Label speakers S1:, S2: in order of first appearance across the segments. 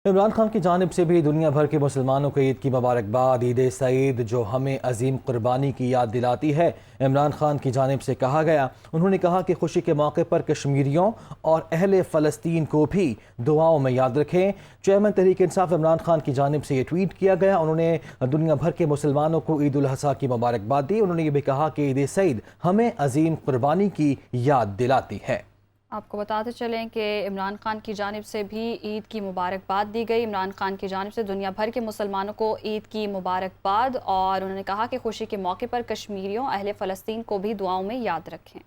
S1: عمران خان کی جانب سے بھی دنیا بھر کے مسلمانوں کو عید کی مبارکباد۔ عید سعید جو ہمیں عظیم قربانی کی یاد دلاتی ہے، عمران خان کی جانب سے کہا گیا۔ انہوں نے کہا کہ خوشی کے موقع پر کشمیریوں اور اہل فلسطین کو بھی دعاؤں میں یاد رکھیں۔ چیئرمین تحریک انصاف عمران خان کی جانب سے یہ ٹویٹ کیا گیا۔ انہوں نے دنیا بھر کے مسلمانوں کو عید الاضحیٰ کی مبارکباد دی۔ انہوں نے یہ بھی کہا کہ عید سعید ہمیں عظیم قربانی کی یاد دلاتی ہے۔
S2: آپ کو بتاتے چلیں کہ عمران خان کی جانب سے بھی عید کی مبارکباد دی گئی۔ عمران خان کی جانب سے دنیا بھر کے مسلمانوں کو عید کی مبارکباد، اور انہوں نے کہا کہ خوشی کے موقع پر کشمیریوں اہل فلسطین کو بھی دعاؤں میں یاد رکھیں۔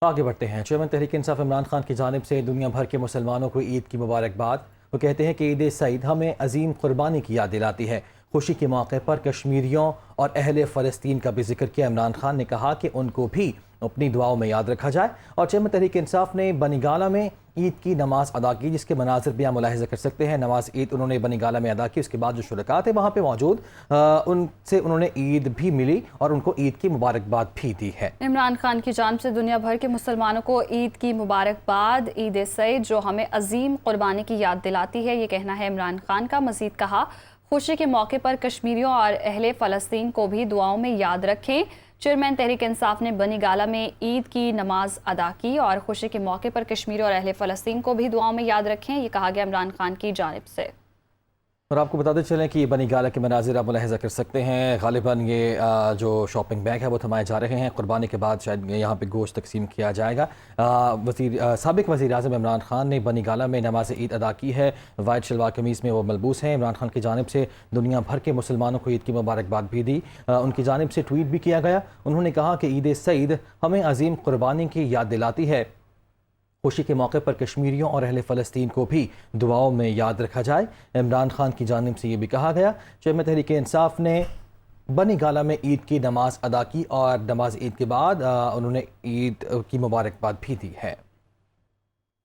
S1: آگے بڑھتے ہیں۔ چیئرمین تحریک انصاف عمران خان کی جانب سے دنیا بھر کے مسلمانوں کو عید کی مبارکباد۔ وہ کہتے ہیں کہ عید سعید ہمیں عظیم قربانی کی یاد دلاتی ہے۔ خوشی کے موقع پر کشمیریوں اور اہل فلسطین کا بھی ذکر کیا۔ عمران خان نے کہا کہ ان کو بھی اپنی دعاؤں میں یاد رکھا جائے، اور چیئرمین تحریک انصاف نے بنی گالہ میں عید کی نماز ادا کی، جس کے مناظر بھی آپ ملاحظہ کر سکتے ہیں۔ نماز عید انہوں نے بنی گالہ میں ادا کی، اس کے بعد جو شرکاء تھے وہاں پہ موجود ان سے انہوں نے عید بھی ملی اور ان کو عید کی مبارکباد بھی دی ہے۔
S2: عمران خان کی جانب سے دنیا بھر کے مسلمانوں کو عید کی مبارکباد۔ عید سعید جو ہمیں عظیم قربانی کی یاد دلاتی ہے، یہ کہنا ہے عمران خان کا۔ مزید کہا، خوشی کے موقع پر کشمیریوں اور اہل فلسطین کو بھی دعاؤں میں یاد رکھیں۔ چیئرمین تحریک انصاف نے بنی گالہ میں عید کی نماز ادا کی، اور خوشی کے موقع پر کشمیریوں اور اہل فلسطین کو بھی دعاؤں میں یاد رکھیں، یہ کہا گیا عمران خان کی جانب سے۔
S1: اور آپ کو بتاتے چلیں کہ بنی گالہ کے مناظر آپ ملاحظہ کر سکتے ہیں۔ غالباً یہ جو شاپنگ بیگ ہے وہ تھمائے جا رہے ہیں۔ قربانی کے بعد شاید یہاں پہ گوشت تقسیم کیا جائے گا۔ سابق وزیر اعظم عمران خان نے بنی گالہ میں نماز عید ادا کی ہے۔ وائٹ شلوار قمیض میں وہ ملبوس ہیں۔ عمران خان کی جانب سے دنیا بھر کے مسلمانوں کو عید کی مبارکباد بھی دی۔ ان کی جانب سے ٹویٹ بھی کیا گیا۔ انہوں نے کہا کہ عید سعید ہمیں عظیم قربانی کی یاد دلاتی ہے۔ خوشی کے موقع پر کشمیریوں اور اہل فلسطین کو بھی دعاؤں میں یاد رکھا جائے۔ عمران خان کی جانب سے یہ بھی کہا گیا۔ چیئرمین تحریک انصاف نے بنی گالہ میں عید کی نماز ادا کی، اور نماز عید کے بعد انہوں نے عید کی مبارکباد بھی دی ہے۔